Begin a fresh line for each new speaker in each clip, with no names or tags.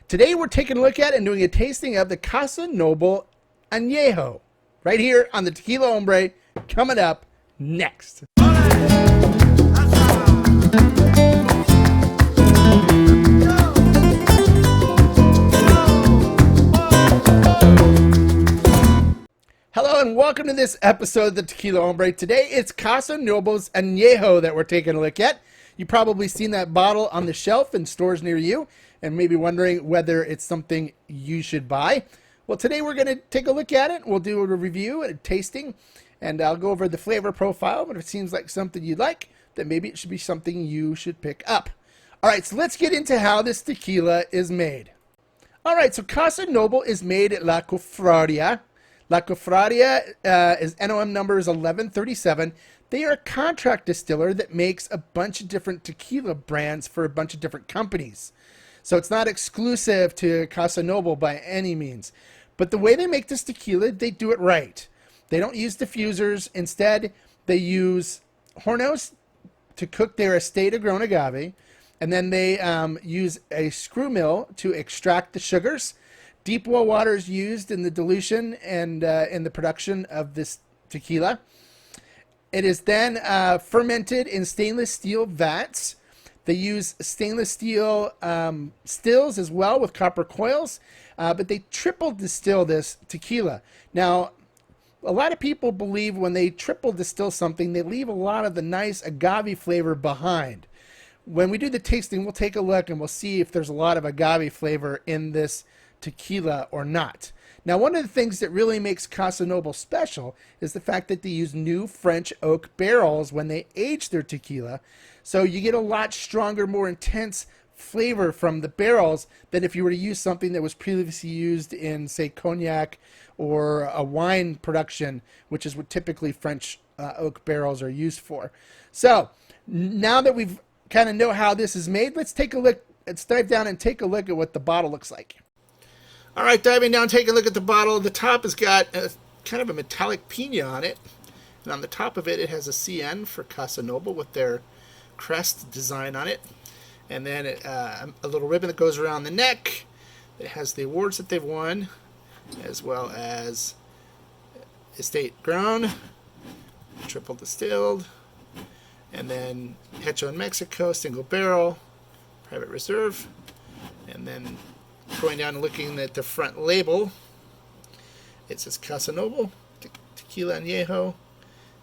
Today we're taking a look at and doing a tasting of the Casa Noble Anejo, right here on the Tequila Hombre, coming up next. Hello and welcome to this episode of the Tequila Hombre. Today it's Casa Noble's Anejo that we're taking a look at. You've probably seen that bottle on the shelf in stores near you and maybe wondering whether it's something you should buy. Well, today we're going to take a look at it. We'll do a review and a tasting, and I'll go over the flavor profile. But if it seems like something you'd like, then maybe it should be something you should pick up. All right, so let's get into how this tequila is made. All right, so Casa Noble is made at La Cofradia. La Cofradia is NOM number is 1137. They are a contract distiller that makes a bunch of different tequila brands for a bunch of different companies. So it's not exclusive to Casa Noble by any means. But the way they make this tequila, they do it right. They don't use diffusers. Instead, they use hornos to cook their estate-grown agave. And then they use a screw mill to extract the sugars. Deep well water is used in the dilution and in the production of this tequila. It is then fermented in stainless steel vats. They use stainless steel stills as well with copper coils, but they triple distill this tequila. Now, a lot of people believe when they triple distill something, they leave a lot of the nice agave flavor behind. When we do the tasting, we'll take a look and we'll see if there's a lot of agave flavor in this tequila or not. Now, one of the things that really makes Casa Noble special is the fact that they use new French oak barrels when they age their tequila. So you get a lot stronger, more intense flavor from the barrels than if you were to use something that was previously used in, say, cognac or a wine production, which is what typically French oak barrels are used for. So now that we've kind of know how this is made, let's take a look. Let's dive down and take a look at what the bottle looks like. All right, diving down, taking a look at the bottle. The top has got kind of a metallic pina on it. And on the top of it, it has a CN for Casa Noble with their crest design on it. And then a little ribbon that goes around the neck. It has the awards that they've won, as well as estate grown, triple distilled, and then Hecho in Mexico, single barrel, private reserve. And then going down and looking at the front label, it says Casa Noble Tequila Anejo,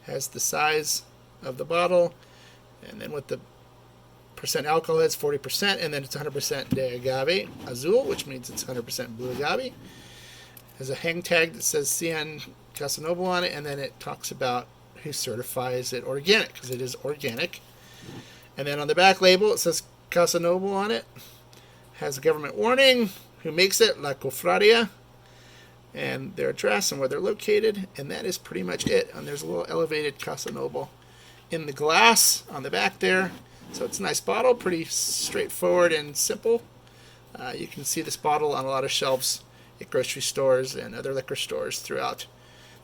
has the size of the bottle, and then what the percent alcohol is, 40%, and then it's 100% de agave azul, which means it's 100% blue agave. There's a hang tag that says CN Casa Noble on it, and then it talks about who certifies it organic, because it is organic. And then on the back label, it says Casa Noble on it. Has a government warning, who makes it, La Cofradia, and their address and where they're located, and that is pretty much it. And there's a little elevated Casa Noble in the glass on the back there. So it's a nice bottle, pretty straightforward and simple. You can see this bottle on a lot of shelves at grocery stores and other liquor stores throughout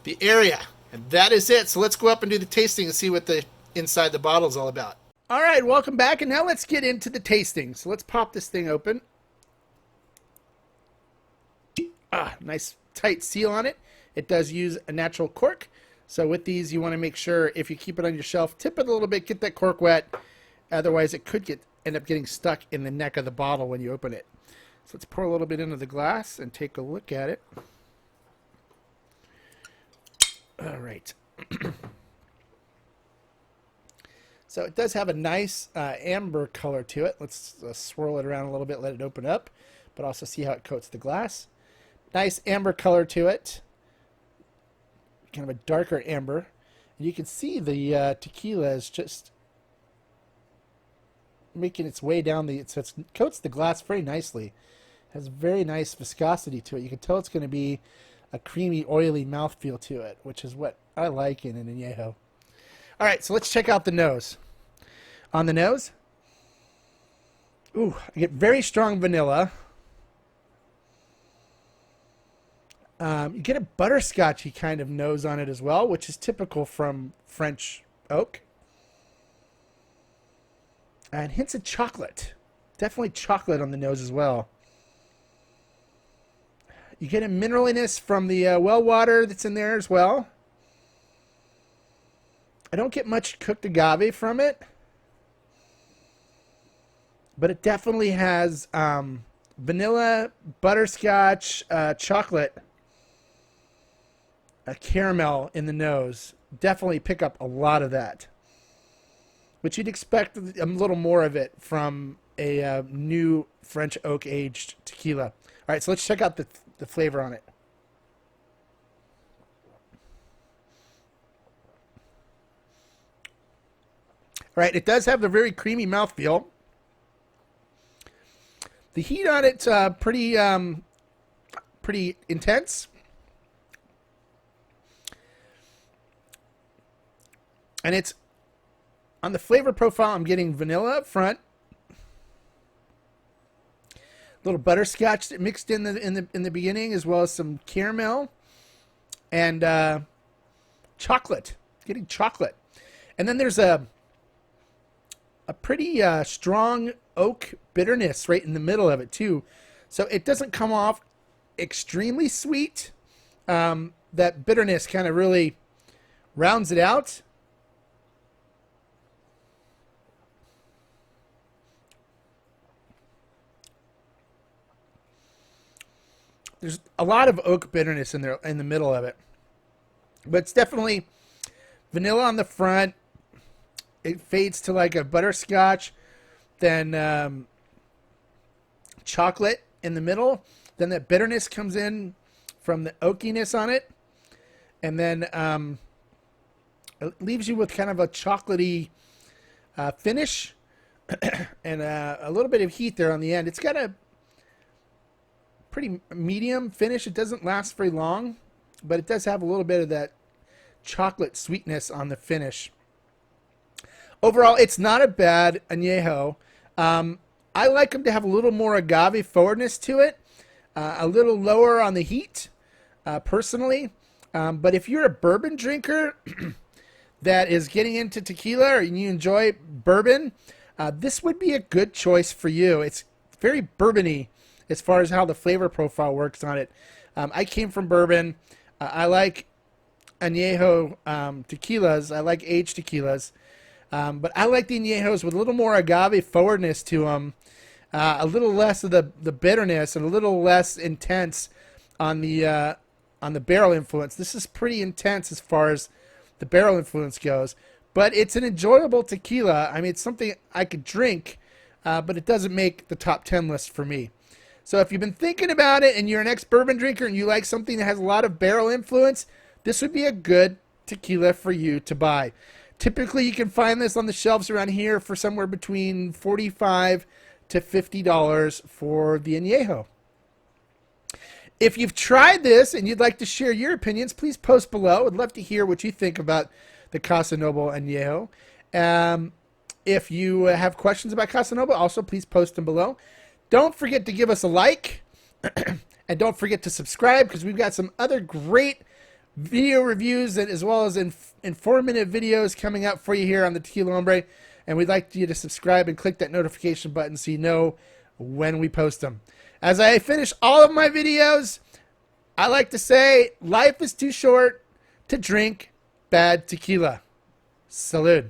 the area. And that is it. So let's go up and do the tasting and see what the inside the bottle is all about. All right, welcome back, and now let's get into the tasting. So let's pop this thing open. Nice tight seal on it. It does use a natural cork. So with these, you want to make sure if you keep it on your shelf, tip it a little bit, get that cork wet. Otherwise, it could end up getting stuck in the neck of the bottle when you open it. So let's pour a little bit into the glass and take a look at it. All right. So it does have a nice amber color to it. Let's swirl it around a little bit, let it open up, but also see how it coats the glass. Nice amber color to it. Kind of a darker amber. And you can see the tequila is just making its way down so it coats the glass very nicely. It has very nice viscosity to it. You can tell it's going to be a creamy, oily mouthfeel to it, which is what I like in an añejo. All right, so let's check out the nose. On the nose, I get very strong vanilla. You get a butterscotchy kind of nose on it as well, which is typical from French oak. And hints of chocolate. Definitely chocolate on the nose as well. You get a mineraliness from the well water that's in there as well. I don't get much cooked agave from it, but it definitely has vanilla, butterscotch, chocolate, a caramel in the nose. Definitely pick up a lot of that, which you'd expect a little more of it from a new French oak aged tequila. All right, so let's check out the flavor on it. All right, it does have the very creamy mouthfeel. The heat on it's pretty intense. And it's on the flavor profile, I'm getting vanilla up front, a little butterscotch mixed in the beginning, as well as some caramel and chocolate. Getting chocolate, and then there's a pretty strong oak bitterness right in the middle of it too. So it doesn't come off extremely sweet. That bitterness kind of really rounds it out. There's a lot of oak bitterness in there in the middle of it, but it's definitely vanilla on the front. It fades to like a butterscotch, then chocolate in the middle. Then that bitterness comes in from the oakiness on it, and then it leaves you with kind of a chocolatey finish and a little bit of heat there on the end. It's got a pretty medium finish. It doesn't last very long, but it does have a little bit of that chocolate sweetness on the finish. Overall, it's not a bad añejo. I like them to have a little more agave forwardness to it, a little lower on the heat, personally. But if you're a bourbon drinker that is getting into tequila and you enjoy bourbon, this would be a good choice for you. It's very bourbony as far as how the flavor profile works on it. I came from bourbon. I like añejo tequilas. I like aged tequilas. But I like the añejos with a little more agave forwardness to them, a little less of the bitterness and a little less intense on the barrel influence. This is pretty intense as far as the barrel influence goes, but it's an enjoyable tequila. I mean, it's something I could drink, but it doesn't make the top 10 list for me. So if you've been thinking about it and you're an ex-bourbon drinker and you like something that has a lot of barrel influence, this would be a good tequila for you to buy. Typically, you can find this on the shelves around here for somewhere between $45 to $50 for the añejo. If you've tried this and you'd like to share your opinions, please post below. I'd love to hear what you think about the Casa Noble Anejo. If you have questions about Casa Noble, also please post them below. Don't forget to give us a like, and don't forget to subscribe, because we've got some other great video reviews and as well as informative videos coming up for you here on the Tequila Hombre, and we'd like you to subscribe and click that notification button so you know when we post them. As I finish all of my videos, I like to say life is too short to drink bad tequila. Salud.